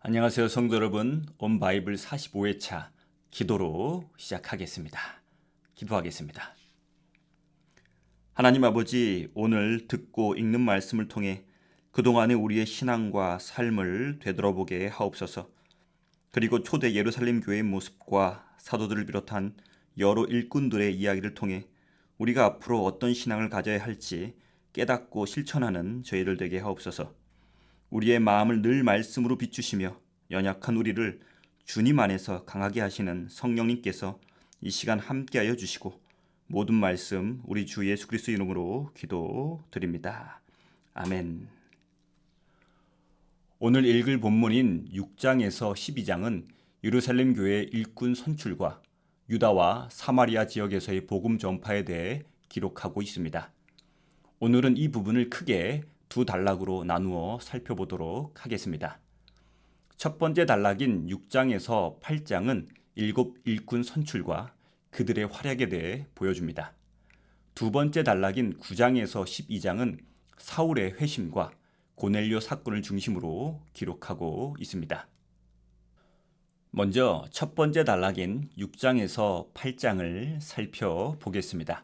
안녕하세요, 성도 여러분. 온 바이블 45회차 기도로 시작하겠습니다. 기도하겠습니다. 하나님 아버지, 오늘 듣고 읽는 말씀을 통해 그동안의 우리의 신앙과 삶을 되돌아보게 하옵소서. 그리고 초대 예루살렘 교회의 모습과 사도들을 비롯한 여러 일꾼들의 이야기를 통해 우리가 앞으로 어떤 신앙을 가져야 할지 깨닫고 실천하는 저희들 되게 하옵소서. 우리의 마음을 늘 말씀으로 비추시며 연약한 우리를 주님 안에서 강하게 하시는 성령님께서 이 시간 함께하여 주시고 모든 말씀 우리 주 예수 그리스도 이름으로 기도드립니다. 아멘. 오늘 읽을 본문인 6장에서 12장은 예루살렘 교회의 일꾼 선출과 유다와 사마리아 지역에서의 복음 전파에 대해 기록하고 있습니다. 오늘은 이 부분을 크게 두 단락으로 나누어 살펴보도록 하겠습니다. 첫 번째 단락인 6장에서 8장은 일곱 일꾼 선출과 그들의 활약에 대해 보여줍니다. 두 번째 단락인 9장에서 12장은 사울의 회심과 고넬료 사건을 중심으로 기록하고 있습니다. 먼저 첫 번째 단락인 6장에서 8장을 살펴보겠습니다.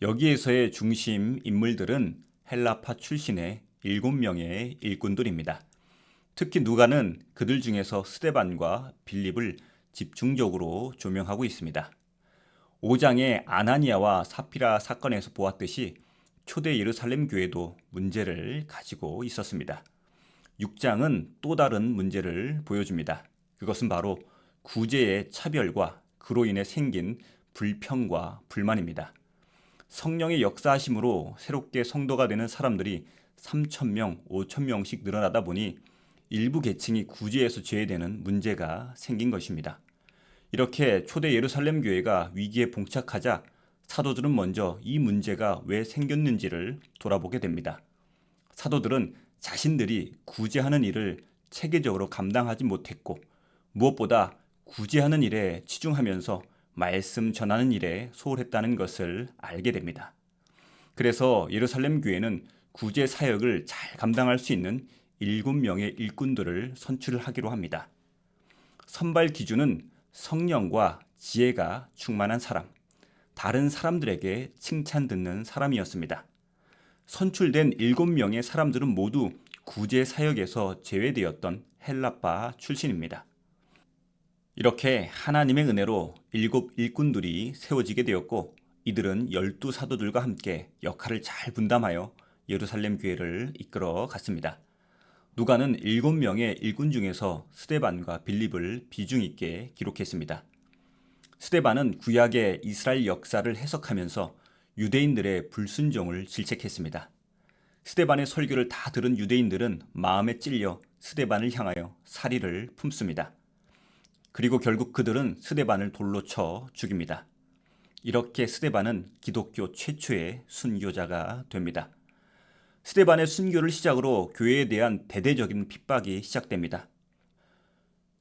여기에서의 중심 인물들은 헬라파 출신의 7명의 일꾼들입니다. 특히 누가는 그들 중에서 스데반과 빌립을 집중적으로 조명하고 있습니다. 5장의 아나니아와 사피라 사건에서 보았듯이 초대 예루살렘 교회도 문제를 가지고 있었습니다. 6장은 또 다른 문제를 보여줍니다. 그것은 바로 구제의 차별과 그로 인해 생긴 불평과 불만입니다. 성령의 역사하심으로 새롭게 성도가 되는 사람들이 3,000명, 5,000명씩 늘어나다 보니 일부 계층이 구제에서 제외되는 문제가 생긴 것입니다. 이렇게 초대 예루살렘 교회가 위기에 봉착하자 사도들은 먼저 이 문제가 왜 생겼는지를 돌아보게 됩니다. 사도들은 자신들이 구제하는 일을 체계적으로 감당하지 못했고 무엇보다 구제하는 일에 치중하면서 말씀 전하는 일에 소홀했다는 것을 알게 됩니다. 그래서 예루살렘 교회는 구제 사역을 잘 감당할 수 있는 7명의 일꾼들을 선출하기로 합니다. 선발 기준은 성령과 지혜가 충만한 사람, 다른 사람들에게 칭찬 듣는 사람이었습니다. 선출된 7명의 사람들은 모두 구제 사역에서 제외되었던 헬라파 출신입니다. 이렇게 하나님의 은혜로 7 일꾼들이 세워지게 되었고 이들은 12 사도들과 함께 역할을 잘 분담하여 예루살렘 교회를 이끌어 갔습니다. 누가는 7명의 일꾼 중에서 스데반과 빌립을 비중 있게 기록했습니다. 스데반은 구약의 이스라엘 역사를 해석하면서 유대인들의 불순종을 질책했습니다. 스데반의 설교를 다 들은 유대인들은 마음에 찔려 스데반을 향하여 살의를 품습니다. 그리고 결국 그들은 스데반을 돌로 쳐 죽입니다. 이렇게 스데반은 기독교 최초의 순교자가 됩니다. 스데반의 순교를 시작으로 교회에 대한 대대적인 핍박이 시작됩니다.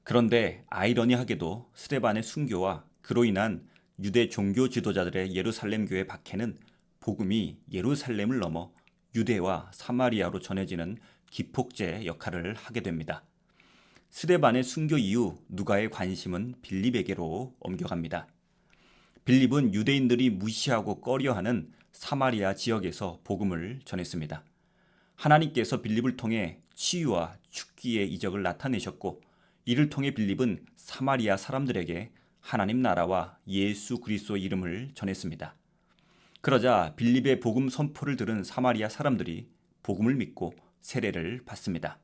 그런데 아이러니하게도 스데반의 순교와 그로 인한 유대 종교 지도자들의 예루살렘 교회 박해는 복음이 예루살렘을 넘어 유대와 사마리아로 전해지는 기폭제 역할을 하게 됩니다. 스데반의 순교 이후 누가의 관심은 빌립에게로 옮겨갑니다. 빌립은 유대인들이 무시하고 꺼려하는 사마리아 지역에서 복음을 전했습니다. 하나님께서 빌립을 통해 치유와 축기의 이적을 나타내셨고 이를 통해 빌립은 사마리아 사람들에게 하나님 나라와 예수 그리스도 이름을 전했습니다. 그러자 빌립의 복음 선포를 들은 사마리아 사람들이 복음을 믿고 세례를 받습니다.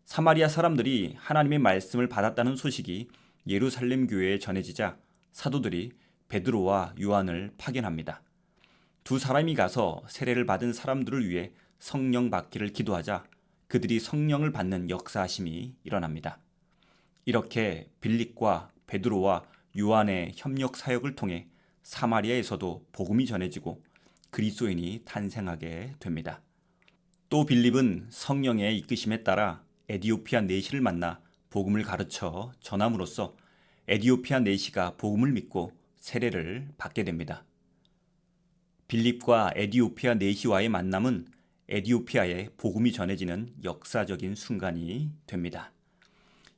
사마리아 사람들이 하나님의 말씀을 받았다는 소식이 예루살렘 교회에 전해지자 사도들이 베드로와 요한을 파견합니다. 두 사람이 가서 세례를 받은 사람들을 위해 성령 받기를 기도하자 그들이 성령을 받는 역사하심이 일어납니다. 이렇게 빌립과 베드로와 요한의 협력 사역을 통해 사마리아에서도 복음이 전해지고 그리스도인이 탄생하게 됩니다. 또 빌립은 성령의 이끄심에 따라 에디오피아 내시를 만나 복음을 가르쳐 전함으로써 에디오피아 내시가 복음을 믿고 세례를 받게 됩니다. 빌립과 에디오피아 내시와의 만남은 에디오피아에 복음이 전해지는 역사적인 순간이 됩니다.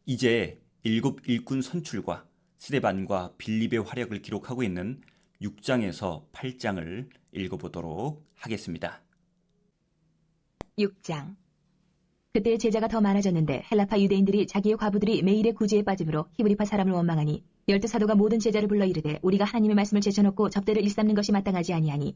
이제 일곱 일꾼 선출과 스데반과 빌립의 활약을 기록하고 있는 6장에서 8장을 읽어보도록 하겠습니다. 6장. 그때 제자가 더 많아졌는데 헬라파 유대인들이 자기의 과부들이 매일의 구제에 빠짐으로 히브리파 사람을 원망하니 12사도가 모든 제자를 불러 이르되 우리가 하나님의 말씀을 제쳐놓고 접대를 일삼는 것이 마땅하지 아니하니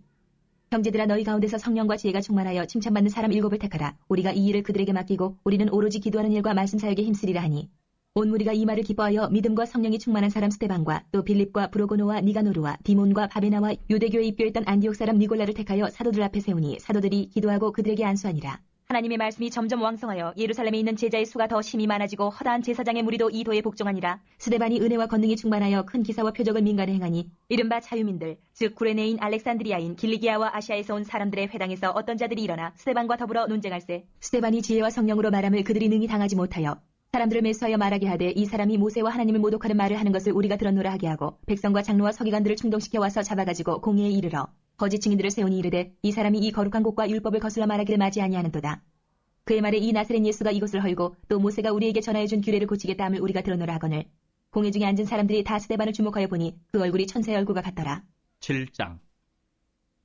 형제들아 너희 가운데서 성령과 지혜가 충만하여 칭찬받는 사람 7을 택하라. 우리가 이 일을 그들에게 맡기고 우리는 오로지 기도하는 일과 말씀 사역에 힘쓰리라 하니 온 무리가 이 말을 기뻐하여 믿음과 성령이 충만한 사람 스데반과 또 빌립과 브로고노와 니가노르와 디몬과 바베나와 유대교에 입교했던 안디옥 사람 니골라를 택하여 사도들 앞에 세우니 사도들이 기도하고 그들에게 안수하니라. 하나님의 말씀이 점점 왕성하여 예루살렘에 있는 제자의 수가 더 심히 많아지고 허다한 제사장의 무리도 이 도에 복종하니라. 스데반이 은혜와 권능이 충만하여 큰 기사와 표적을 민간에 행하니 이른바 자유민들 즉 구레네인 알렉산드리아인 길리기아와 아시아에서 온 사람들의 회당에서 어떤 자들이 일어나 스데반과 더불어 논쟁할세. 스데반이 지혜와 성령으로 말함을 그들이 능히 당하지 못하여 사람들을 매수하여 말하게 하되 이 사람이 모세와 하나님을 모독하는 말을 하는 것을 우리가 들었노라 하게 하고 백성과 장로와 서기관들을 충동시켜 와서 잡아가지고 공회에 이르러 거짓 증인들을 세우니 이르되 이 사람이 이 거룩한 곳과 율법을 거슬러 말하기를 맞이 아니하는도다. 그의 말에 이 나사렛 예수가 이곳을 헐고 또 모세가 우리에게 전하여준 규례를 고치겠다 함을 우리가 들었노라 하거늘 공회 중에 앉은 사람들이 다 스데반을 주목하여 보니 그 얼굴이 천사의 얼굴과 같더라. 7장.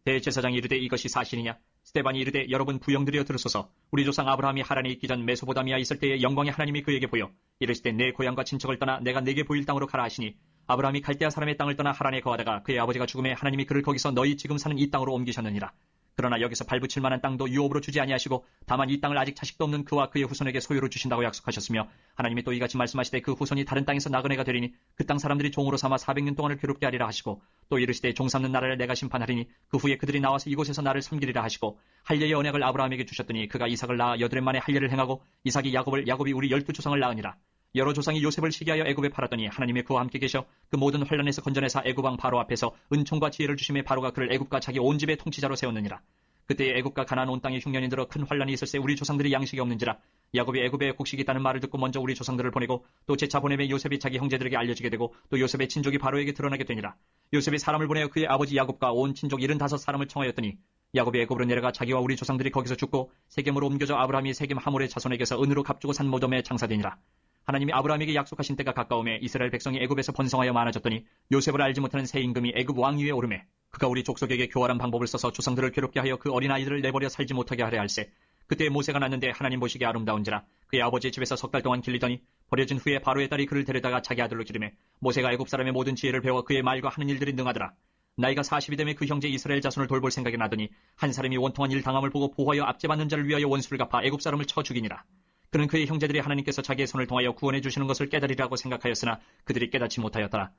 대제사장이 이르되 이것이 사실이냐? 스데반이 이르되 여러분 부영들이여 들으소서. 우리 조상 아브라함이 하란에 있기 전 메소보다미아 있을 때의 영광의 하나님이 그에게 보여 이르시되 내 고향과 친척을 떠나 내가 내게 보일 땅으로 가라 하시니 아브라함이 갈대아 사람의 땅을 떠나 하란에 거하다가 그의 아버지가 죽음에 하나님이 그를 거기서 너희 지금 사는 이 땅으로 옮기셨느니라. 그러나 여기서 발붙일 만한 땅도 유업으로 주지 아니하시고 다만 이 땅을 아직 자식도 없는 그와 그의 후손에게 소유로 주신다고 약속하셨으며 하나님이 또 이같이 말씀하시되 그 후손이 다른 땅에서 나그네가 되리니 그 땅 사람들이 종으로 삼아 400년 동안을 괴롭게 하리라 하시고 또 이르시되 종 삼는 나라를 내가 심판하리니 그 후에 그들이 나와서 이곳에서 나를 섬기리라 하시고 할례의 언약을 아브라함에게 주셨더니 그가 이삭을 낳아 여드렛 만에 할례를 행하고 이삭이 야곱을 야곱이 우리 12조상을 낳으니라. 여러 조상이 요셉을 시기하여 애굽에 팔았더니 하나님의 그와 함께 계셔 그 모든 환란에서 건져내사 애굽 왕 바로 앞에서 은총과 지혜를 주심에 바로가 그를 애굽과 자기 온 집의 통치자로 세웠느니라. 그때에 애굽과 가나안 온 땅에 흉년이 들어 큰 환란이 있을새 우리 조상들이 양식이 없는지라. 야곱이 애굽에 곡식이 있다는 말을 듣고 먼저 우리 조상들을 보내고 또 재차 보내매 요셉이 자기 형제들에게 알려지게 되고 또 요셉의 친족이 바로에게 드러나게 되니라. 요셉이 사람을 보내어 그의 아버지 야곱과 온 친족 75사람을 청하였더니 야곱이 애굽으로 내려가 자기와 우리 조상들이 거기서 죽고 세겜으로 옮겨져 아브라함이 세겜 하몰의 자손에게서 은으로 값주고 산 모dom에 장사되니라. 하나님이 아브라함에게 약속하신 때가 가까움에 이스라엘 백성이 애굽에서 번성하여 많아졌더니 요셉을 알지 못하는 새 임금이 애굽 왕 위에 오르매 그가 우리 족속에게 교활한 방법을 써서 조상들을 괴롭게 하여 그 어린아이들을 내버려 살지 못하게 하려 할세. 그때 모세가 났는데 하나님 보시기에 아름다운지라 그의 아버지의 집에서 석 달 동안 길리더니 버려진 후에 바로의 딸이 그를 데려다가 자기 아들로 기르매 모세가 애굽 사람의 모든 지혜를 배워 그의 말과 하는 일들이 능하더라. 나이가 40이 되매 그 형제 이스라엘 자손을 돌볼 생각이 나더니 한 사람이 원통한 일 당함을 보고 보호하여 압제받는 자를 위하여 원수를 갚아 애굽 사람을 쳐 죽이니라. 그는 그의 형제들이 하나님께서 자기의 손을 통하여 구원해 주시는 것을 깨달으리라고 생각하였으나 그들이 깨닫지 못하였더라.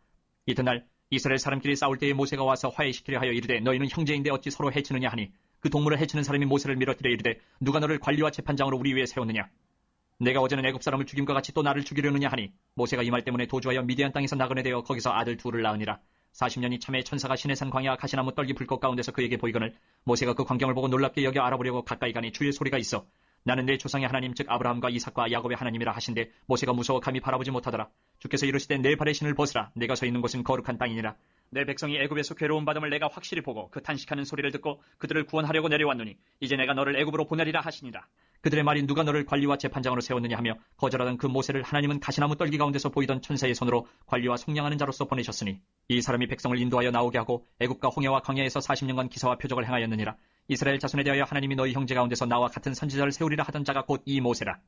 이튿날 이스라엘 사람끼리 싸울 때에 모세가 와서 화해시키려 하여 이르되 너희는 형제인데 어찌 서로 해치느냐 하니 그 동물을 해치는 사람이 모세를 밀어뜨려 이르되 누가 너를 관리와 재판장으로 우리 위에 세웠느냐? 내가 어제는 애굽 사람을 죽임과 같이 또 나를 죽이려느냐 하니 모세가 이 말 때문에 도주하여 미디안 땅에서 나그네 되어 거기서 아들 둘을 낳으니라. 40년이 참에 천사가 시내산 광야 가시나무 떨기 불꽃 가운데서 그에게 보이거늘 모세가 그 광경을 보고 놀랍게 여겨 알아보려고 가까이 가니 주의 소리가 있어 나는 내 조상의 하나님 즉 아브라함과 이삭과 야곱의 하나님이라 하신데 모세가 무서워 감히 바라보지 못하더라. 주께서 이르시되 내 발의 신을 벗으라. 내가 서 있는 곳은 거룩한 땅이니라. 내 백성이 애굽에서 괴로움 받음을 내가 확실히 보고 그 탄식하는 소리를 듣고 그들을 구원하려고 내려왔노니 이제 내가 너를 애굽으로 보내리라 하시니라. 그들의 말이 누가 너를 관리와 재판장으로 세웠느냐 하며 거절하던 그 모세를 하나님은 가시나무 떨기 가운데서 보이던 천사의 손으로 관리와 속량하는 자로서 보내셨으니 이 사람이 백성을 인도하여 나오게 하고 애굽과 홍해와 광야에서 40년간 기사와 표적을 행하였느니라. 이스라엘 자손에 대하여 하나님이 너희 형제 가운데서 나와 같은 선지자를 세우리라 하던 자가 곧 이 모세라.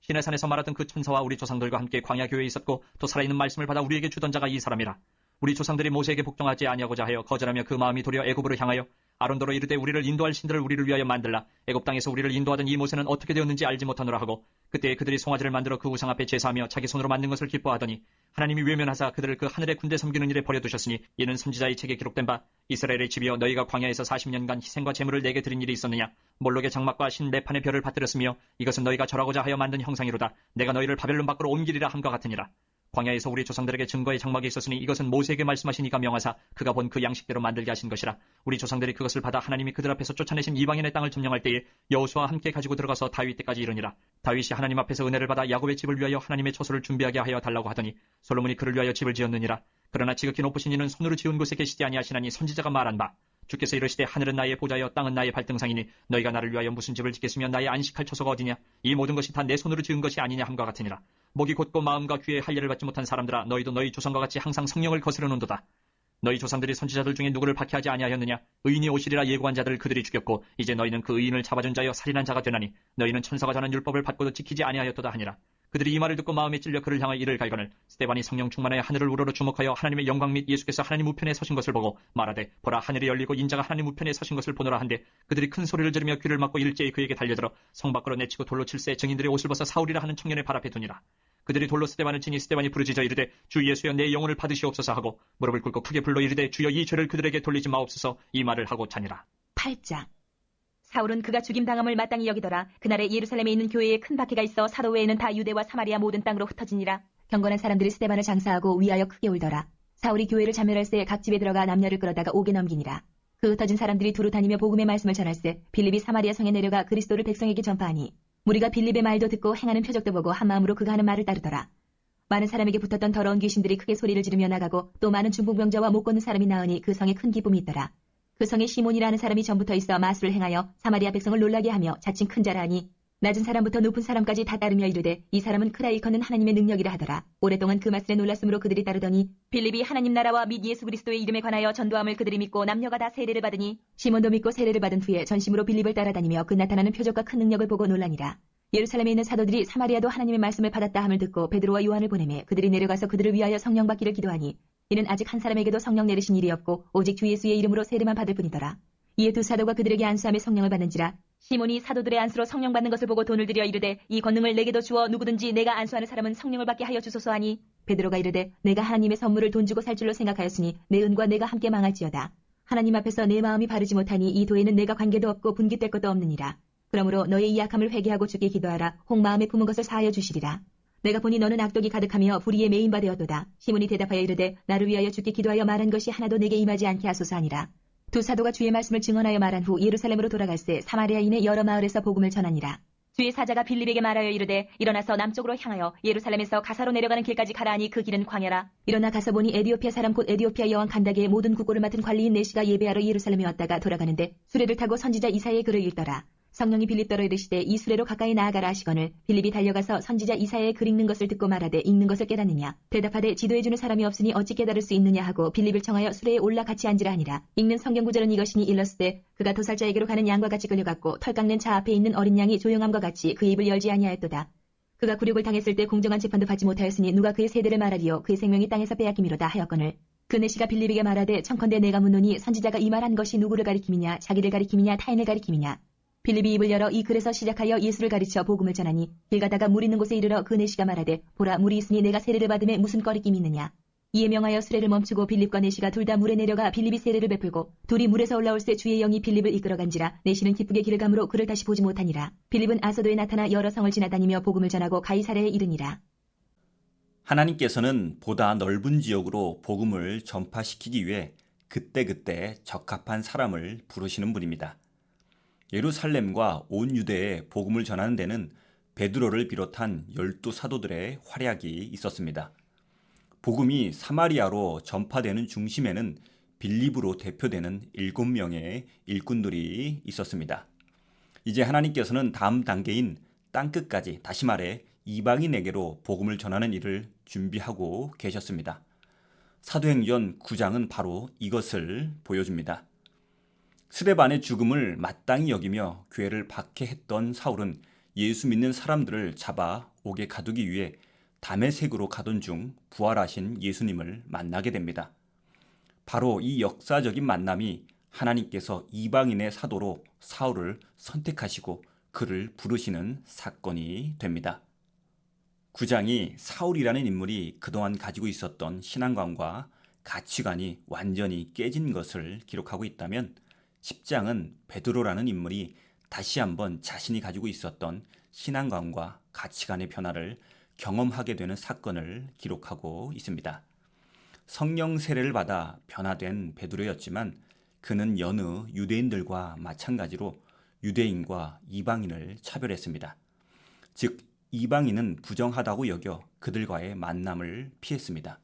시내산에서 말하던 그 천사와 우리 조상들과 함께 광야 교회에 있었고 또 살아있는 말씀을 받아 우리에게 주던 자가 이 사람이라. 우리 조상들이 모세에게 복종하지 아니하고자 하여 거절하며 그 마음이 도리어 애굽으로 향하여 아론더로 이르되 우리를 인도할 신들을 우리를 위하여 만들라. 애굽 땅에서 우리를 인도하던 이 모세는 어떻게 되었는지 알지 못하노라 하고 그때 그들이 송아지를 만들어 그 우상 앞에 제사하며 자기 손으로 만든 것을 기뻐하더니 하나님이 외면하사 그들을 그 하늘의 군대 섬기는 일에 버려두셨으니 이는 선지자의 책에 기록된 바 이스라엘의 집이여 너희가 광야에서 40년간 희생과 제물을 내게 드린 일이 있었느냐. 몰록의 장막과 신레판의 별을 받들었으며 이것은 너희가 절하고자 하여 만든 형상이로다. 내가 너희를 바벨론 밖으로 옮기리라 함과 같으니라. 광야에서 우리 조상들에게 증거의 장막이 있었으니 이것은 모세에게 말씀하신 이가 명하사 그가 본 그 양식대로 만들게 하신 것이라. 우리 조상들이 그것을 받아 하나님이 그들 앞에서 쫓아내신 이방인의 땅을 점령할 때에 여호수아와 함께 가지고 들어가서 다윗 때까지 이르니라. 다윗이 하나님 앞에서 은혜를 받아 야곱의 집을 위하여 하나님의 처소를 준비하게 하여 달라고 하더니 솔로몬이 그를 위하여 집을 지었느니라. 그러나 지극히 높으신 이는 손으로 지은 곳에 계시지 아니하시나니 선지자가 말한 바 주께서 이르시되 하늘은 나의 보좌여 땅은 나의 발등상이니 너희가 나를 위하여 무슨 집을 짓겠으며 나의 안식할 처소가 어디냐? 이 모든 것이 다 내 손으로 지은 것이 아니냐 함과 같으니라. 목이 곧고 마음과 귀에 할례를 받지 못한 사람들아 너희도 너희 조상과 같이 항상 성령을 거스르는도다. 너희 조상들이 선지자들 중에 누구를 박해하지 아니하였느냐? 의인이 오시리라 예고한 자들을 그들이 죽였고 이제 너희는 그 의인을 잡아준 자여 살인한 자가 되나니 너희는 천사가 전한 율법을 받고도 지키지 아니하였도다 하니라. 그들이 이 말을 듣고 마음에 찔려 그를 향하여 이를 갈거늘 스데반이 성령 충만하여 하늘을 우러러 주목하여 하나님의 영광 및 예수께서 하나님 우편에 서신 것을 보고 말하되 보라 하늘이 열리고 인자가 하나님 우편에 서신 것을 보노라 한데 그들이 큰 소리를 지르며 귀를 막고 일제히 그에게 달려들어 성 밖으로 내치고 돌로 칠세 증인들의 옷을 벗어 사울이라 하는 청년의 발 앞에 두니라. 그들이 돌로 스데반을 치니 스데반이 부르짖어 이르되 주 예수여 내 영혼을 받으시옵소서 하고 무릎을 꿇고 크게 불러 이르되 주여 이 죄를 그들에게 돌리지 마옵소서 이 말을 하고 자니라. 8장. 사울은 그가 죽임당함을 마땅히 여기더라. 그날에 예루살렘에 있는 교회에 큰 박해가 있어 사도 외에는 다 유대와 사마리아 모든 땅으로 흩어지니라. 경건한 사람들이 스데반을 장사하고 위하여 크게 울더라. 사울이 교회를 자멸할새 각 집에 들어가 남녀를 끌어다가 옥에 넘기니라. 그 흩어진 사람들이 두루 다니며 복음의 말씀을 전할새 빌립이 사마리아 성에 내려가 그리스도를 백성에게 전파하니 무리가 빌립의 말도 듣고 행하는 표적도 보고 한 마음으로 그가 하는 말을 따르더라. 많은 사람에게 붙었던 더러운 귀신들이 크게 소리를 지르며 나가고 또 많은 중풍병자와 못 걷는 사람이 나으니 그 성에 큰 기쁨이 있더라. 그 성에 시몬이라는 사람이 전부터 있어 마술을 행하여 사마리아 백성을 놀라게 하며 자칭 큰 자라 하니 낮은 사람부터 높은 사람까지 다 따르며 이르되 이 사람은 크다 일컫는 하나님의 능력이라 하더라. 오랫동안 그 말씀에 놀랐으므로 그들이 따르더니 빌립이 하나님 나라와 및 예수 그리스도의 이름에 관하여 전도함을 그들이 믿고 남녀가 다 세례를 받으니 시몬도 믿고 세례를 받은 후에 전심으로 빌립을 따라다니며 그 나타나는 표적과 큰 능력을 보고 놀라니라. 예루살렘에 있는 사도들이 사마리아도 하나님의 말씀을 받았다 함을 듣고 베드로와 요한을 보내매 그들이 내려가서 그들을 위하여 성령 받기를 기도하니 이는 아직 한 사람에게도 성령 내리신 일이 없고 오직 주 예수의 이름으로 세례만 받을 뿐이더라. 이에 두 사도가 그들에게 안수함에 성령을 받는지라. 시몬이 사도들의 안수로 성령 받는 것을 보고 돈을 들여 이르되 이 권능을 내게도 주어 누구든지 내가 안수하는 사람은 성령을 받게 하여 주소서 하니 베드로가 이르되 내가 하나님의 선물을 돈 주고 살 줄로 생각하였으니 내 은과 내가 함께 망할지어다. 하나님 앞에서 내 마음이 바르지 못하니 이 도에는 내가 관계도 없고 분깃될 것도 없느니라. 그러므로 너의 이 약함을 회개하고 주께 기도하라. 혹 마음에 품은 것을 사하여 주시리라. 내가 보니 너는 악독이 가득하며 불의에 매인 바 되었도다. 시몬이 대답하여 이르되 나를 위하여 주께 기도하여 말한 것이 하나도 내게 임하지 않게 하소서 하니라. 두 사도가 주의 말씀을 증언하여 말한 후 예루살렘으로 돌아갈새 사마리아인의 여러 마을에서 복음을 전하니라. 주의 사자가 빌립에게 말하여 이르되 일어나서 남쪽으로 향하여 예루살렘에서 가사로 내려가는 길까지 가라 하니 그 길은 광야라. 일어나 가서 보니 에디오피아 사람 곧 에디오피아 여왕 간다게의 모든 국고를 맡은 관리인 내시가 예배하러 예루살렘에 왔다가 돌아가는데 수레를 타고 선지자 이사야의 글을 읽더라. 성령이 빌립더러 이르시되 이 수레로 가까이 나아가라 하시거늘 빌립이 달려가서 선지자 이사야의 글 읽는 것을 듣고 말하되 읽는 것을 깨닫느냐. 대답하되 지도해주는 사람이 없으니 어찌 깨달을 수 있느냐 하고 빌립을 청하여 수레에 올라 같이 앉으라 하니라. 읽는 성경 구절은 이것이니 일렀으되 그가 도살자에게로 가는 양과 같이 끌려갔고 털 깎는 차 앞에 있는 어린 양이 조용함과 같이 그 입을 열지 아니하였도다. 그가 굴욕을 당했을 때 공정한 재판도 받지 못하였으니 누가 그의 세대를 말하리요. 그의 생명이 땅에서 빼앗김이로다 하였거늘. 그 내시가 빌립에게 말하되 청컨대 내가 묻노니 선지자가 이 말한 것이 누구를 가리킴이냐 자기를 가리킴이냐 타인을 가리킴이냐. 빌립이 입을 열어 이 글에서 시작하여 예수를 가르쳐 복음을 전하니 길 가다가 물 있는 곳에 이르러 그 내시가 말하되 보라 물이 있으니 내가 세례를 받음에 무슨 꺼리낌이 있느냐. 이에 명하여 수레를 멈추고 빌립과 내시가 둘 다 물에 내려가 빌립이 세례를 베풀고 둘이 물에서 올라올새 주의 영이 빌립을 이끌어간지라. 내시는 기쁘게 길을 가므로 그를 다시 보지 못하니라. 빌립은 아소도에 나타나 여러 성을 지나다니며 복음을 전하고 가이사랴에 이르니라. 하나님께서는 보다 넓은 지역으로 복음을 전파시키기 위해 그때그때 적합한 사람을 부르시는 분입니다. 예루살렘과 온 유대에 복음을 전하는 데는 베드로를 비롯한 12사도들의 활약이 있었습니다. 복음이 사마리아로 전파되는 중심에는 빌립으로 대표되는 7명의 일꾼들이 있었습니다. 이제 하나님께서는 다음 단계인 땅끝까지, 다시 말해 이방인에게로 복음을 전하는 일을 준비하고 계셨습니다. 사도행전 9장은 바로 이것을 보여줍니다. 스데반의 죽음을 마땅히 여기며 교회를 박해했던 사울은 예수 믿는 사람들을 잡아 옥에 가두기 위해 다메섹으로 가던 중 부활하신 예수님을 만나게 됩니다. 바로 이 역사적인 만남이 하나님께서 이방인의 사도로 사울을 선택하시고 그를 부르시는 사건이 됩니다. 9장이 사울이라는 인물이 그동안 가지고 있었던 신앙관과 가치관이 완전히 깨진 것을 기록하고 있다면 10장은 베드로라는 인물이 다시 한번 자신이 가지고 있었던 신앙관과 가치관의 변화를 경험하게 되는 사건을 기록하고 있습니다. 성령 세례를 받아 변화된 베드로였지만 그는 여느 유대인들과 마찬가지로 유대인과 이방인을 차별했습니다. 즉 이방인은 부정하다고 여겨 그들과의 만남을 피했습니다.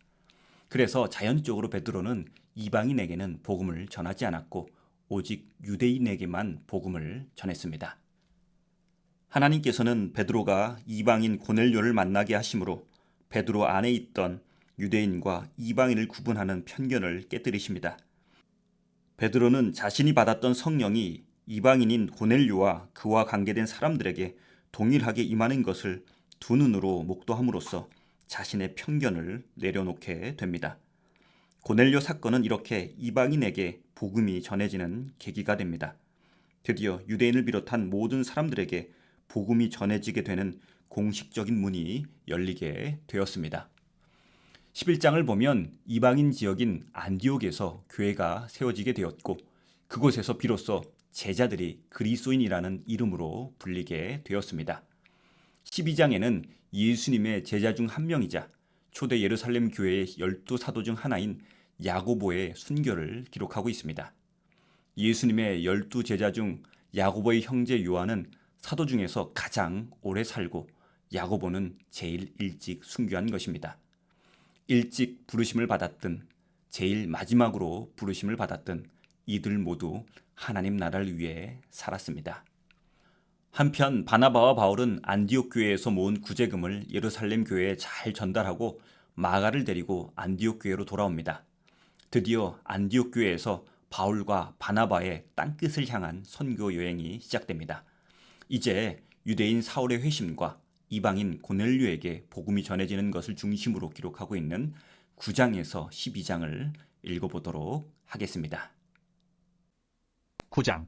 그래서 자연적으로 베드로는 이방인에게는 복음을 전하지 않았고 오직 유대인에게만 복음을 전했습니다. 하나님께서는 베드로가 이방인 고넬료를 만나게 하심으로 베드로 안에 있던 유대인과 이방인을 구분하는 편견을 깨뜨리십니다. 베드로는 자신이 받았던 성령이 이방인인 고넬료와 그와 관계된 사람들에게 동일하게 임하는 것을 두 눈으로 목도함으로써 자신의 편견을 내려놓게 됩니다. 고넬료 사건은 이렇게 이방인에게 복음이 전해지는 계기가 됩니다. 드디어 유대인을 비롯한 모든 사람들에게 복음이 전해지게 되는 공식적인 문이 열리게 되었습니다. 11장을 보면 이방인 지역인 안디옥에서 교회가 세워지게 되었고 그곳에서 비로소 제자들이 그리스도인이라는 이름으로 불리게 되었습니다. 12장에는 예수님의 제자 중 한 명이자 초대 예루살렘 교회의 12사도 중 하나인 야고보의 순교를 기록하고 있습니다. 예수님의 12제자 중 야고보의 형제 요한은 사도 중에서 가장 오래 살고 야고보는 제일 일찍 순교한 것입니다. 일찍 부르심을 받았든 제일 마지막으로 부르심을 받았든 이들 모두 하나님 나라를 위해 살았습니다. 한편 바나바와 바울은 안디옥 교회에서 모은 구제금을 예루살렘 교회에 잘 전달하고 마가를 데리고 안디옥 교회로 돌아옵니다. 드디어 안디옥 교회에서 바울과 바나바의 땅끝을 향한 선교 여행이 시작됩니다. 이제 유대인 사울의 회심과 이방인 고넬료에게 복음이 전해지는 것을 중심으로 기록하고 있는 9장에서 12장을 읽어보도록 하겠습니다. 9장.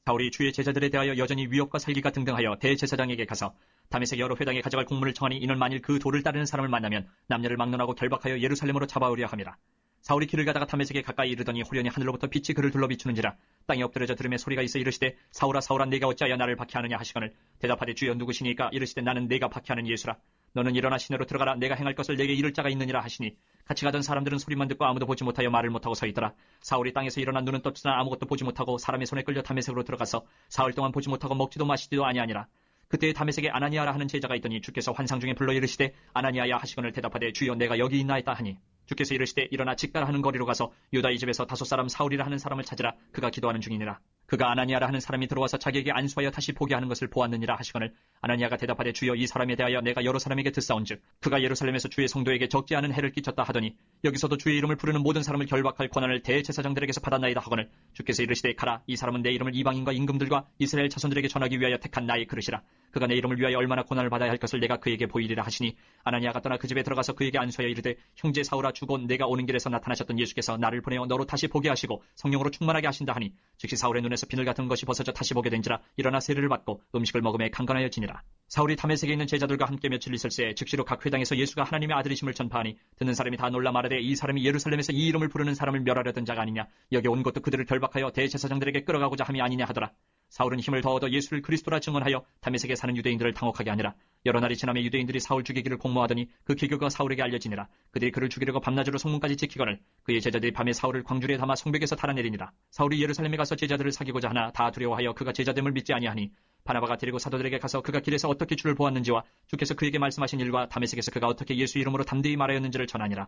사울이 주의 제자들에 대하여 여전히 위협과 살기가 등등하여 대제사장에게 가서 다메섹 여러 회당에 가져갈 공문을 청하니 이는 만일 그 도를 따르는 사람을 만나면 남녀를 막론하고 결박하여 예루살렘으로 잡아오려 함이라. 사울이 길을 가다가 다메섹에 가까이 이르더니 호련히 하늘로부터 빛이 그를 둘러 비추는지라. 땅에 엎드려져 들음에 소리가 있어 이르시되 사울아 사울아 내가 어찌하여 나를 박해하느냐 하시거늘 대답하되 주여 누구시니까 이르시되 나는 내가 박해하는 예수라. 너는 일어나 시내로 들어가라. 내가 행할 것을 내게 이를 자가 있느니라 하시니 같이 가던 사람들은 소리만 듣고 아무도 보지 못하여 말을 못하고 서 있더라. 사울이 땅에서 일어나 눈은 떴으나 아무것도 보지 못하고 사람의 손에 끌려 다메섹으로 들어가서 사흘 동안 보지 못하고 먹지도 마시지도 아니하니라. 그때 다메섹에 아나니아라 하는 제자가 있더니 주께서 환상 중에 불러 이르시되 아나니아야 하시거늘 대답하되 주여 내가 여기 있나이다 하니 주께서 이르시되 일어나 직가라 하는 거리로 가서 유다 이 집에서 다섯 사람 사울이라 하는 사람을 찾으라. 그가 기도하는 중이니라. 그가 아나니아라 하는 사람이 들어와서 자기에게 안수하여 다시 보게 하는 것을 보았느니라 하시거늘 아나니아가 대답하되 주여 이 사람에 대하여 내가 여러 사람에게 듣사온즉 그가 예루살렘에서 주의 성도에게 적지 않은 해를 끼쳤다 하더니 여기서도 주의 이름을 부르는 모든 사람을 결박할 권한을 대제사장들에게서 받았나이다 하거늘 주께서 이르시되 가라. 이 사람은 내 이름을 이방인과 임금들과 이스라엘 자손들에게 전하기 위하여 택한 나의 그릇이라. 그가 내 이름을 위하여 얼마나 고난을 받아야 할 것을 내가 그에게 보이리라 하시니 아나니아가 떠나 그 집에 들어가서 그에게 안수하여 이르되 형제 사울아 주곧 내가 오는 길에서 나타나셨던 예수께서 나를 보내어 너로 다시 보게 하시고 성령으로 충만하게 하신다 하니 즉시 사울의 눈에서 비늘 같은 것이 벗어져 다시 보게 된지라. 일어나 세례를 받고 음식을 먹음에 강건하여 지니라. 사울이 다메섹에 있는 제자들과 함께 며칠 있을새 즉시로 각 회당에서 예수가 하나님의 아들이심을 전파하니 듣는 사람이 다 놀라 말하되 이 사람이 예루살렘에서 이 이름을 부르는 사람을 멸하려던 자가 아니냐. 여기 온 것도 그들을 결박하여 대제사장들에게 끌어가고자 함이 아니냐 하더라. 사울은 힘을 더 얻어 예수를 그리스도라 증언하여 다메섹에 사는 유대인들을 당혹하게 하니라. 여러 날이 지나매 유대인들이 사울 죽이기를 공모하더니 그 계교가 사울에게 알려지니라. 그들이 그를 죽이려고 밤낮으로 성문까지 지키거늘 그의 제자들이 밤에 사울을 광주리에 담아 성벽에서 달아내리니라. 사울이 예루살렘에 가서 제자들을 사귀고자 하나 다 두려워하여 그가 제자됨을 믿지 아니하니 바나바가 데리고 사도들에게 가서 그가 길에서 어떻게 주를 보았는지와 주께서 그에게 말씀하신 일과 다메섹에서 그가 어떻게 예수 이름으로 담대히 말하였는지를 전하니라.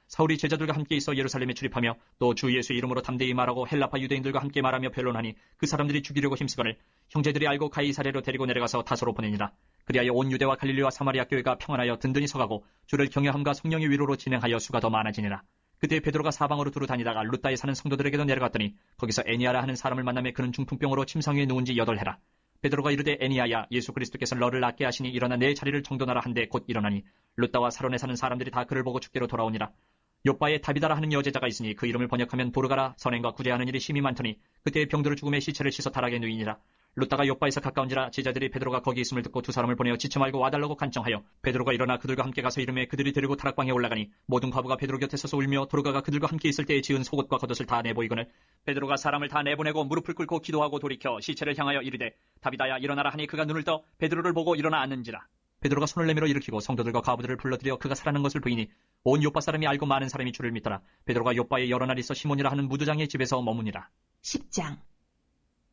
사울이 제자들과 함께 있어 예루살렘에 출입하며 또 주 예수 이름으로 담대히 말하고 헬라파 유대인들과 함께 말하며 변론하니 그 사람들이 죽이려고 힘쓰거늘 형제들이 알고 가이사랴로 데리고 내려가서 다소로 보내니라. 그리하여 온 유대와 갈릴리와 사마리아 교회가 평안하여 든든히 서가고 주를 경외함과 성령의 위로로 진행하여 수가 더 많아지니라. 그때 베드로가 사방으로 두루 다니다가 룻다에 사는 성도들에게도 내려갔더니 거기서 애니아라 하는 사람을 만나며 그는 중풍병으로 침상 위에 누운 지 8해라. 베드로가 이르되 애니아야 예수 그리스도께서 너를 낫게 하시니 일어나 내 자리를 정돈하라 한데 곧 일어나니 룻다와 사론에 사는 사람들이 다 그를 보고 죽게로 돌아오니라. 요빠에 다비다라 하는 여제자가 있으니 그 이름을 번역하면 도르가라. 선행과 구제하는 일이 심히 많더니 그때 병들어 죽음의 시체를 씻어 타락에 누이니라. 룻다가 요빠에서 가까운지라 제자들이 베드로가 거기 있음을 듣고 두 사람을 보내어 지쳐 말고 와달라고 간청하여 베드로가 일어나 그들과 함께 가서 이름에 그들이 데리고 타락방에 올라가니 모든 과부가 베드로 곁에 서서 울며 도르가가 그들과 함께 있을 때에 지은 속옷과 겉옷을 다 내보이거늘 베드로가 사람을 다 내보내고 무릎을 꿇고 기도하고 돌이켜 시체를 향하여 이르되 다비다야 일어나라 하니 그가 눈을 떠 베드로를 보고 일어나 앉는지라. 베드로가 손을 내밀어 일으키고 성도들과 과부들을 불러들여 그가 살아난 것을 보이니 온 요빠 사람이 알고 많은 사람이 주를 믿더라. 베드로가 요빠에 여러 날 있어 시몬이라 하는 무두장의 집에서 머무니라. 10장.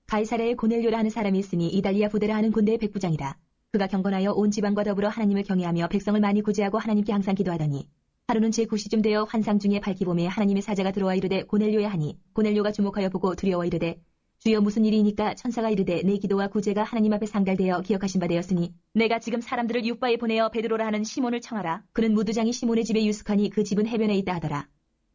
가이사랴에 고넬료라 하는 사람이 있으니 이달리아 부대라 하는 군대의 백부장이다. 그가 경건하여 온 지방과 더불어 하나님을 경외하며 백성을 많이 구제하고 하나님께 항상 기도하더니 하루는 제9시쯤 되어 환상 중에 밝기봄에 하나님의 사자가 들어와 이르되 고넬료야 하니 고넬료가 주목하여 보고 두려워 이르되 주여 무슨 일이니까 천사가 이르되 내 기도와 구제가 하나님 앞에 상달되어 기억하신 바 되었으니 내가 지금 사람들을 윳바에 보내어 베드로라 하는 시몬을 청하라. 그는 무두장이 시몬의 집에 유숙하니 그 집은 해변에 있다 하더라.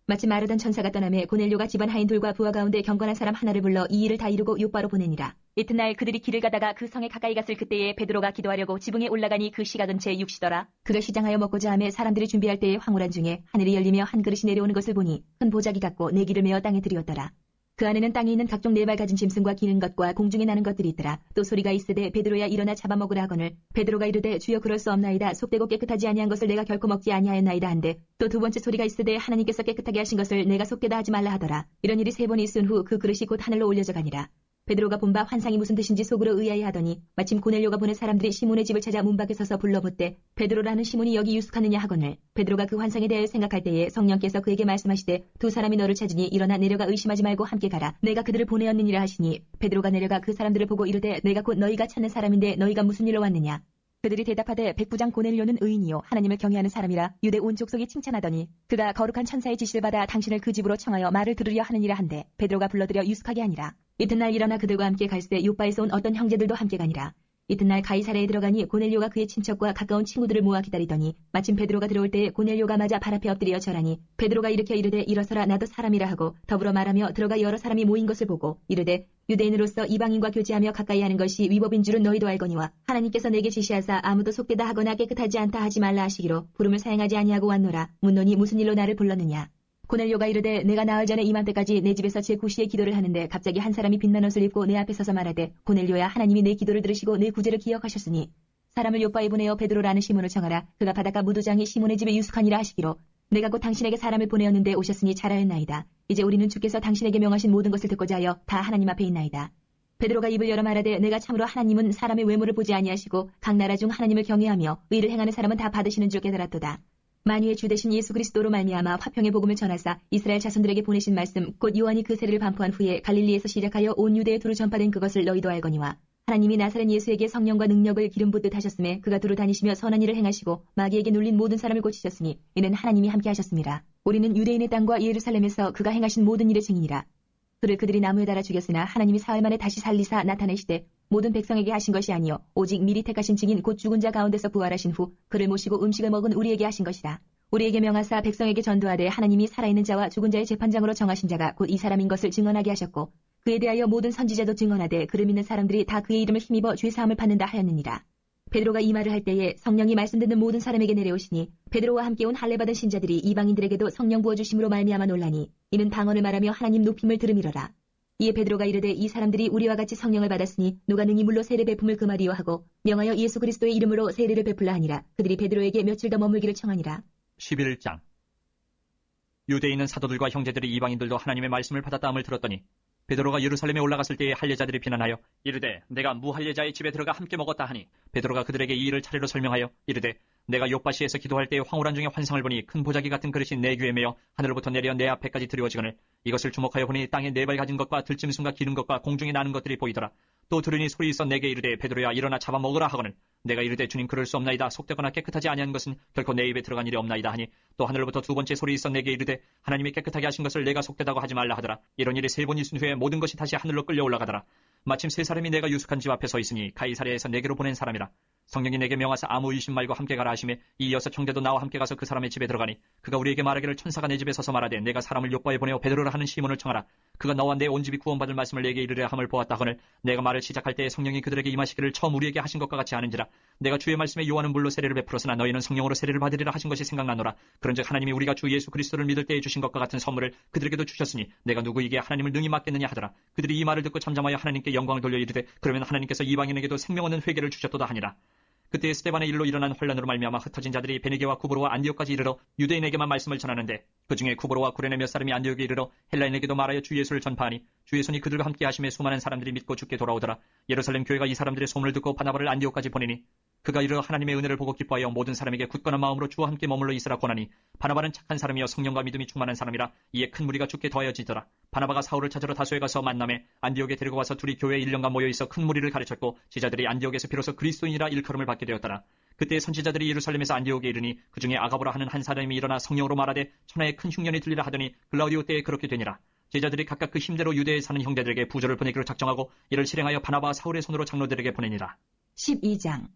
마침 마르던 천사가 떠나매 고넬료가 집안 하인들과 부하 가운데 경건한 사람 하나를 불러 이 일을 다 이루고 윳바로 보내니라. 이튿날 그들이 길을 가다가 그 성에 가까이 갔을 그때에 베드로가 기도하려고 지붕에 올라가니 그 시각은 제6시더라. 그가 시장하여 먹고자 하며 사람들이 준비할 때에 황홀한 중에 하늘이 열리며 한 그릇이 내려오는 것을 보니 큰 보자기 같고 내기를 메어 땅에 들이었더라. 그 안에는 땅에 있는 각종 네 발 가진 짐승과 기는 것과 공중에 나는 것들이 있더라. 또 소리가 있으되 베드로야 일어나 잡아먹으라 하거늘 베드로가 이르되 주여 그럴 수 없나이다. 속되고 깨끗하지 아니한 것을 내가 결코 먹지 아니하였나이다 한데 또 두 번째 소리가 있으되 하나님께서 깨끗하게 하신 것을 내가 속되다 하지 말라 하더라. 이런 일이 세 번이 있은 후 그 그릇이 곧 하늘로 올려져 가니라. 베드로가 본바 환상이 무슨 뜻인지 속으로 의아해 하더니 마침 고넬료가 보낸 사람들이 시몬의 집을 찾아 문 밖에 서서 불러묻되 베드로라는 시몬이 여기 유숙하느냐 하거늘 베드로가 그 환상에 대해 생각할 때에 성령께서 그에게 말씀하시되 두 사람이 너를 찾으니 일어나 내려가 의심하지 말고 함께 가라. 내가 그들을 보내었느니라 하시니 베드로가 내려가 그 사람들을 보고 이르되 내가 곧 너희가 찾는 사람인데 너희가 무슨 일로 왔느냐. 그들이 대답하되 백부장 고넬료는 의인이요 하나님을 경외하는 사람이라 유대 온 족속이 칭찬하더니 그가 거룩한 천사의 지시를 받아 당신을 그 집으로 청하여 말을 들으려 하느니라 한데 베드로가 불러들여 유숙하게 하니라. 이튿날 일어나 그들과 함께 갈새 욥바에서 온 어떤 형제들도 함께 가니라. 이튿날 가이사랴에 들어가니 고넬료가 그의 친척과 가까운 친구들을 모아 기다리더니 마침 베드로가 들어올 때에 고넬료가 맞아 발 앞에 엎드려 절하니 베드로가 일으켜 이르되 일어서라 나도 사람이라 하고 더불어 말하며 들어가 여러 사람이 모인 것을 보고 이르되 유대인으로서 이방인과 교제하며 가까이 하는 것이 위법인 줄은 너희도 알거니와 하나님께서 내게 지시하사 아무도 속되다 하거나 깨끗하지 않다 하지 말라 하시기로 부름을 사용하지 아니하고 왔노라. 묻노니 무슨 일로 나를 불렀느냐. 고넬료가 이르되 내가 나흘 전에 이맘때까지 내 집에서 제9시에 기도를 하는데 갑자기 한 사람이 빛난 옷을 입고 내 앞에 서서 말하되 고넬료야 하나님이 내 기도를 들으시고 내 구제를 기억하셨으니 사람을 욥바에 보내어 베드로라는 시몬을 청하라. 그가 바닷가 무두장이 시몬의 집에 유숙하니라 하시기로 내가 곧 당신에게 사람을 보내었는데 오셨으니 잘하였나이다. 이제 우리는 주께서 당신에게 명하신 모든 것을 듣고자 하여 다 하나님 앞에 있나이다. 베드로가 입을 열어 말하되 내가 참으로 하나님은 사람의 외모를 보지 아니하시고 각 나라 중 하나님을 경외하며 의를 행하는 사람은 다 받으시는 줄 깨달았도다. 만유의 주 되신 예수 그리스도로 말미암아 화평의 복음을 전하사 이스라엘 자손들에게 보내신 말씀 곧 요한이 그 세례를 반포한 후에 갈릴리에서 시작하여 온 유대에 두루 전파된 그것을 너희도 알거니와 하나님이 나사렛 예수에게 성령과 능력을 기름 붓듯 하셨음에 그가 두루 다니시며 선한 일을 행하시고 마귀에게 눌린 모든 사람을 고치셨으니 이는 하나님이 함께 하셨습니다. 우리는 유대인의 땅과 예루살렘에서 그가 행하신 모든 일의 증인이라. 그를 그들이 나무에 달아 죽였으나 하나님이 사흘 만에 다시 살리사 나타내시되 모든 백성에게 하신 것이 아니요 오직 미리 택하신 증인 곧 죽은 자 가운데서 부활하신 후 그를 모시고 음식을 먹은 우리에게 하신 것이라. 우리에게 명하사 백성에게 전도하되 하나님이 살아있는 자와 죽은 자의 재판장으로 정하신 자가 곧 이 사람인 것을 증언하게 하셨고 그에 대하여 모든 선지자도 증언하되 그를 믿는 사람들이 다 그의 이름을 힘입어 죄사함을 받는다 하였느니라. 베드로가 이 말을 할 때에 성령이 말씀 듣는 모든 사람에게 내려오시니 베드로와 함께 온 할례받은 신자들이 이방인들에게도 성령 부어주심으로 말미암아 놀라니 이는 방언을 말하며 하나님 높임을 들음이로라. 이에 베드로가 이르되 이 사람들이 우리와 같이 성령을 받았으니 누가 능히 물로 세례 베품을 금하리요 하고 명하여 예수 그리스도의 이름으로 세례를 베풀라 하니라. 그들이 베드로에게 며칠 더 머물기를 청하니라. 11장 유대에 있는 사도들과 형제들이 이방인들도 하나님의 말씀을 받았다함을 들었더니 베드로가 예루살렘에 올라갔을 때에 할례자들이 비난하여 이르되 내가 무할례자의 집에 들어가 함께 먹었다 하니 베드로가 그들에게 이 일을 차례로 설명하여 이르되 내가 욥바시에서 기도할 때에 황홀한 중에 환상을 보니 큰 보자기 같은 그릇이 내 귀에 매어 하늘로부터 내려 내 앞에까지 드리워지거늘 이것을 주목하여 보니 땅에 네 발 가진 것과 들짐승과 기는 것과 공중에 나는 것들이 보이더라. 또 들으니 소리 있어 내게 이르되 베드로야 일어나 잡아먹으라 하거늘 내가 이르되 주님 그럴 수 없나이다. 속되거나 깨끗하지 아니한 것은 결코 내 입에 들어간 일이 없나이다 하니 또 하늘로부터 두 번째 소리 있어 내게 이르되 하나님이 깨끗하게 하신 것을 내가 속되다고 하지 말라 하더라. 이런 일이 세 번 있은 후에 모든 것이 다시 하늘로 끌려 올라가더라. 마침 세 사람이 내가 유숙한 집 앞에 서 있으니 가이사랴에서 내게로 보낸 사람이라. 성령이 내게 명하사 아무 의심 말고 함께 가라 하시매 이 여섯 형제도 나와 함께 가서 그 사람의 집에 들어가니 그가 우리에게 말하기를 천사가 내 집에 서서 말하되 내가 사람을 욥바에 보내어 베드로라 하는 시몬을 청하라. 그가 너와 내 온 집이 구원받을 말씀을 내게 이르려 함을 보았다 하거늘 내가 말을 시작할 때에 성령이 그들에게 임하시기를 처음 우리에게 하신 것과 같이 하는지라. 내가 주의 말씀에 요한은 물로 세례를 베풀었으나 너희는 성령으로 세례를 받으리라 하신 것이 생각나노라. 그런즉 하나님이 우리가 주 예수 그리스도를 믿을 때에 주신 것과 같은 선물을 그들에게도 주셨으니 내가 누구에게 하나님을 능히 맡겠느냐 하더라. 그들이 이 말을 듣고 잠잠하여 하나님께 영광을 돌려 이르되 그러면 하나님께서 이방인에게도 생명 없는 회개를 주셨도다 하니라. 그때 스데반의 일로 일어난 혼란으로 말미암아 흩어진 자들이 베니게와 구브로와 안디옥까지 이르러 유대인에게만 말씀을 전하는데 그중에 구브로와 구레네 몇 사람이 안디옥에 이르러 헬라인에게도 말하여 주 예수를 전파하니 주 예수니 그들과 함께 하심에 수많은 사람들이 믿고 죽게 돌아오더라. 예루살렘 교회가 이 사람들의 소문을 듣고 바나바를 안디옥까지 보내니 그가 이르러 하나님의 은혜를 보고 기뻐하여 모든 사람에게 굳건한 마음으로 주와 함께 머물러 있으라 권하니 바나바는 착한 사람이여 성령과 믿음이 충만한 사람이라. 이에 큰 무리가 죽게 더하여지더라. 바나바가 사울을 찾으러 다소에 가서 만남에 안디옥에 데리고 와서 둘이 교회에 1년간 모여 있어 큰 무리를 가르쳤고 제자들이 안디옥에서 비로소 그리스도인이라 일컬음을 받게 되었더라. 그때 선지자들이 예루살렘에서 안디옥에 이르니 그중에 아가보라 하는 한 사람이 일어나 성령으로 말하되 천하에 큰 흉년이 들리라 하더니 글라우디오 때에 그렇게 되니라. 제자들이 각각 그 힘대로 유대에 사는 형제들에게 부조를 보내기로 작정하고 이를 실행하여 바나바와 사울의 손으로 장로들에게 보내니라. 12장.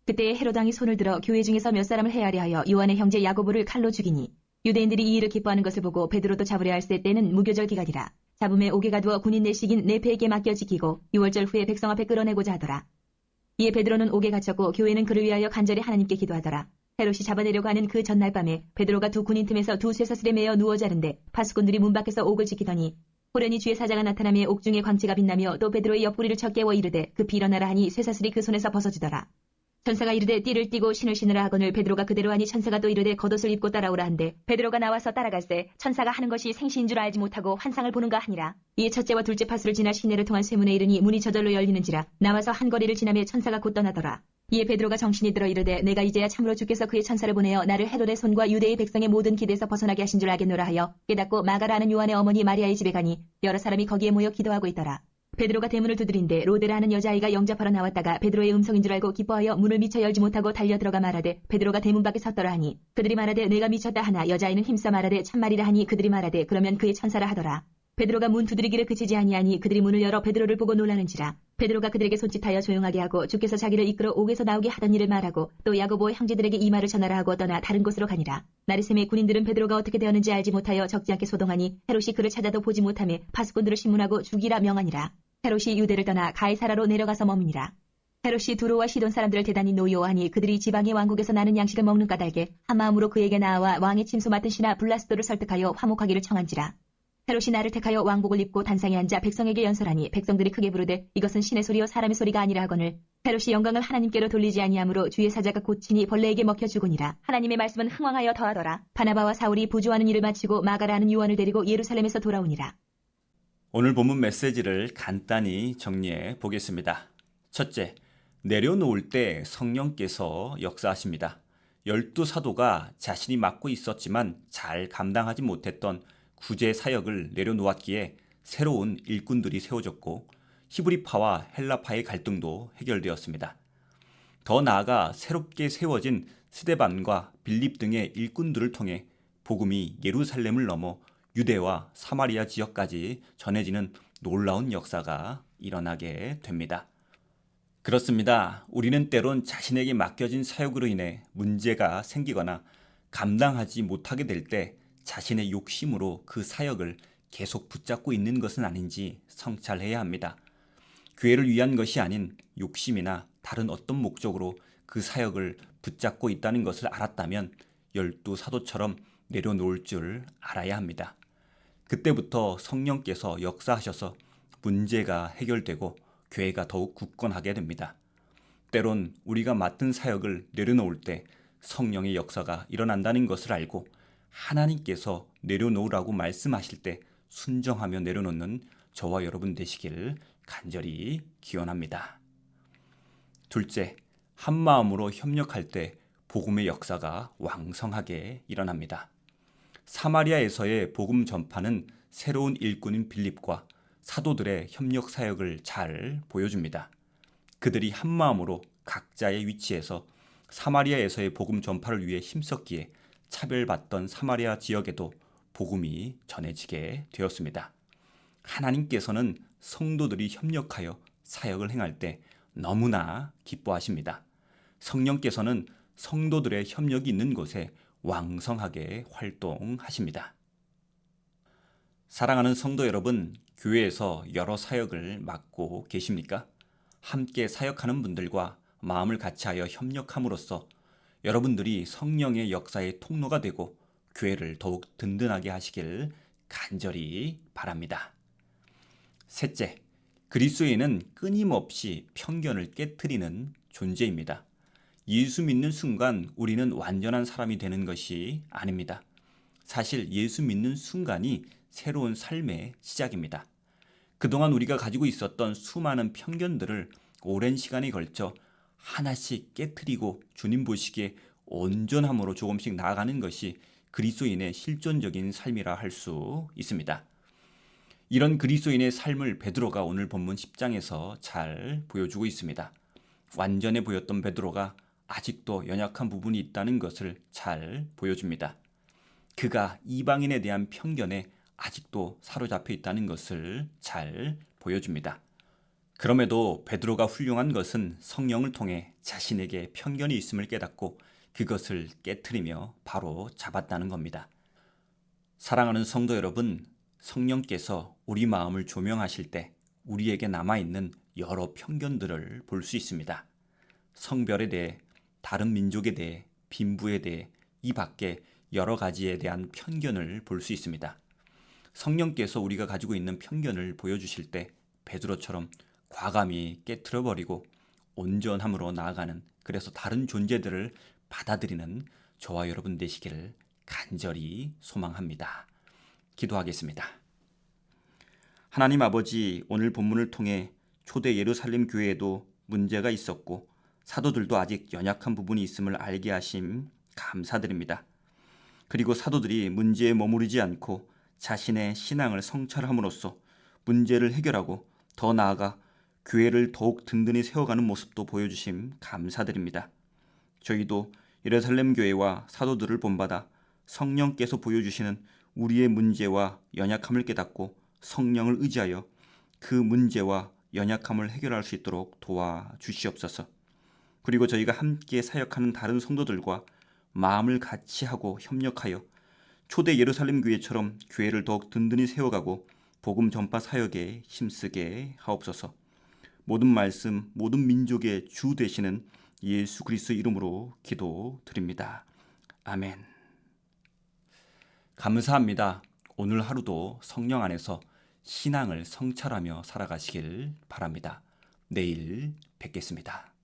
그때 헤로당이 손을 들어 교회 중에서 몇 사람을 해하려 하여 요한의 형제 야고보를 칼로 죽이니 유대인들이 이 일을 기뻐하는 것을 보고 베드로도 잡으려 할세 때는 무교절 기간이라. 잡음에 옥에 가두어 군인 내식인 네페에게 맡겨 지키고 6월절 후에 백성 앞에 끌어내고자 하더라. 이에 베드로는 옥에 갇혔고 교회는 그를 위하여 간절히 하나님께 기도하더라. 헤롯이 잡아내려고 하는 그 전날 밤에 베드로가 두 군인 틈에서 두 쇠사슬에 매어 누워 자는데 파수꾼들이 문 밖에서 옥을 지키더니 호련히 주의 사자가 나타나며 옥중에 광채가 빛나며 또 베드로의 옆구리를 쳐 깨워 이르되 급히 일어나라 하니 쇠사슬이 그 손에서 벗어지더라. 천사가 이르되 띠를 띠고 신을 신으라 하거늘 베드로가 그대로 하니 천사가 또 이르되 겉옷을 입고 따라오라 한데 베드로가 나와서 따라갈새 천사가 하는 것이 생시인 줄 알지 못하고 환상을 보는가 하니라. 이에 첫째와 둘째 파수를 지나 시내를 통한 쇠문에 이르니 문이 저절로 열리는지라. 나와서 한 거리를 지나며 천사가 곧 떠나더라. 이에 베드로가 정신이 들어 이르되 내가 이제야 참으로 주께서 그의 천사를 보내어 나를 헤롯의 손과 유대의 백성의 모든 기대에서 벗어나게 하신 줄 알겠노라 하여 깨닫고 마가라는 요한의 어머니 마리아의 집에 가니 여러 사람이 거기에 모여 기도하고 있더라. 베드로가 대문을 두드린데 로데라는 여자아이가 영접하러 나왔다가 베드로의 음성인 줄 알고 기뻐하여 문을 미쳐 열지 못하고 달려 들어가 말하되 베드로가 대문 밖에 섰더라 하니 그들이 말하되 내가 미쳤다 하나 여자아이는 힘써 말하되 참말이라 하니 그들이 말하되 그러면 그의 천사라 하더라. 베드로가 문 두드리기를 그치지 아니하니 그들이 문을 열어 베드로를 보고 놀라는지라. 베드로가 그들에게 손짓하여 조용하게 하고 주께서 자기를 이끌어 옥에서 나오게 하던 일을 말하고 또 야고보 형제들에게 이 말을 전하라 하고 떠나 다른 곳으로 가니라. 나리샘의 군인들은 베드로가 어떻게 되었는지 알지 못하여 적지 않게 소동하니 헤롯이 그를 찾아도 보지 못하며 파수꾼들을 신문하고 죽이라 명하니라. 헤롯이 유대를 떠나 가이사라로 내려가서 머무니라. 헤롯이 두로와 시돈 사람들을 대단히 노여워하니 그들이 지방의 왕국에서 나는 양식을 먹는 까닭에 한 마음으로 그에게 나아와 왕의 침소 맡은 신하 블라스도를 설득하여 화목하기를 청한지라. 헤롯이 나를 택하여 왕복을 입고 단상에 앉아 백성에게 연설하니 백성들이 크게 부르되 이것은 신의 소리요 사람의 소리가 아니라 하거늘 헤롯이 영광을 하나님께로 돌리지 아니하므로 주의 사자가 고치니 벌레에게 먹혀 죽으니라. 하나님의 말씀은 흥왕하여 더하더라. 바나바와 사울이 부조하는 일을 마치고 마가라는 요한을 데리고 예루살렘에서 돌아오니라. 오늘 본문 메시지를 간단히 정리해 보겠습니다. 첫째, 내려놓을 때 성령께서 역사하십니다. 12사도가 자신이 맡고 있었지만 잘 감당하지 못했던 구제 사역을 내려놓았기에 새로운 일꾼들이 세워졌고 히브리파와 헬라파의 갈등도 해결되었습니다. 더 나아가 새롭게 세워진 스데반과 빌립 등의 일꾼들을 통해 복음이 예루살렘을 넘어 유대와 사마리아 지역까지 전해지는 놀라운 역사가 일어나게 됩니다. 그렇습니다. 우리는 때론 자신에게 맡겨진 사역으로 인해 문제가 생기거나 감당하지 못하게 될 때 자신의 욕심으로 그 사역을 계속 붙잡고 있는 것은 아닌지 성찰해야 합니다. 교회를 위한 것이 아닌 욕심이나 다른 어떤 목적으로 그 사역을 붙잡고 있다는 것을 알았다면 12사도처럼 내려놓을 줄 알아야 합니다. 그때부터 성령께서 역사하셔서 문제가 해결되고 교회가 더욱 굳건하게 됩니다. 때론 우리가 맡은 사역을 내려놓을 때 성령의 역사가 일어난다는 것을 알고 하나님께서 내려놓으라고 말씀하실 때 순정하며 내려놓는 저와 여러분 되시길 간절히 기원합니다. 둘째, 한 마음으로 협력할 때 복음의 역사가 왕성하게 일어납니다. 사마리아에서의 복음 전파는 새로운 일꾼인 빌립과 사도들의 협력 사역을 잘 보여줍니다. 그들이 한 마음으로 각자의 위치에서 사마리아에서의 복음 전파를 위해 힘썼기에 차별받던 사마리아 지역에도 복음이 전해지게 되었습니다. 하나님께서는 성도들이 협력하여 사역을 행할 때 너무나 기뻐하십니다. 성령께서는 성도들의 협력이 있는 곳에 왕성하게 활동하십니다. 사랑하는 성도 여러분, 교회에서 여러 사역을 맡고 계십니까? 함께 사역하는 분들과 마음을 같이하여 협력함으로써 여러분들이 성령의 역사의 통로가 되고 교회를 더욱 든든하게 하시길 간절히 바랍니다. 셋째, 그리스도인은 끊임없이 편견을 깨트리는 존재입니다. 예수 믿는 순간 우리는 완전한 사람이 되는 것이 아닙니다. 사실 예수 믿는 순간이 새로운 삶의 시작입니다. 그동안 우리가 가지고 있었던 수많은 편견들을 오랜 시간에 걸쳐 하나씩 깨트리고 주님 보시기에 온전함으로 조금씩 나아가는 것이 그리스도인의 실존적인 삶이라 할 수 있습니다. 이런 그리스도인의 삶을 베드로가 오늘 본문 10장에서 잘 보여주고 있습니다. 완전해 보였던 베드로가 아직도 연약한 부분이 있다는 것을 잘 보여줍니다. 그가 이방인에 대한 편견에 아직도 사로잡혀 있다는 것을 잘 보여줍니다. 그럼에도 베드로가 훌륭한 것은 성령을 통해 자신에게 편견이 있음을 깨닫고 그것을 깨트리며 바로 잡았다는 겁니다. 사랑하는 성도 여러분, 성령께서 우리 마음을 조명하실 때 우리에게 남아있는 여러 편견들을 볼 수 있습니다. 성별에 대해, 다른 민족에 대해, 빈부에 대해, 이 밖에 여러 가지에 대한 편견을 볼 수 있습니다. 성령께서 우리가 가지고 있는 편견을 보여주실 때 베드로처럼 과감히 깨트려버리고 온전함으로 나아가는, 그래서 다른 존재들을 받아들이는 저와 여러분 되시기를 간절히 소망합니다. 기도하겠습니다. 하나님 아버지, 오늘 본문을 통해 초대 예루살렘 교회에도 문제가 있었고 사도들도 아직 연약한 부분이 있음을 알게 하심 감사드립니다. 그리고 사도들이 문제에 머무르지 않고 자신의 신앙을 성찰함으로써 문제를 해결하고 더 나아가 교회를 더욱 든든히 세워가는 모습도 보여주심 감사드립니다. 저희도 예루살렘 교회와 사도들을 본받아 성령께서 보여주시는 우리의 문제와 연약함을 깨닫고 성령을 의지하여 그 문제와 연약함을 해결할 수 있도록 도와주시옵소서. 그리고 저희가 함께 사역하는 다른 성도들과 마음을 같이 하고 협력하여 초대 예루살렘 교회처럼 교회를 더욱 든든히 세워가고 복음 전파 사역에 힘쓰게 하옵소서. 모든 말씀, 모든 민족의 주 되시는 예수 그리스도 이름으로 기도드립니다. 아멘. 감사합니다. 오늘 하루도 성령 안에서 신앙을 성찰하며 살아가시길 바랍니다. 내일 뵙겠습니다.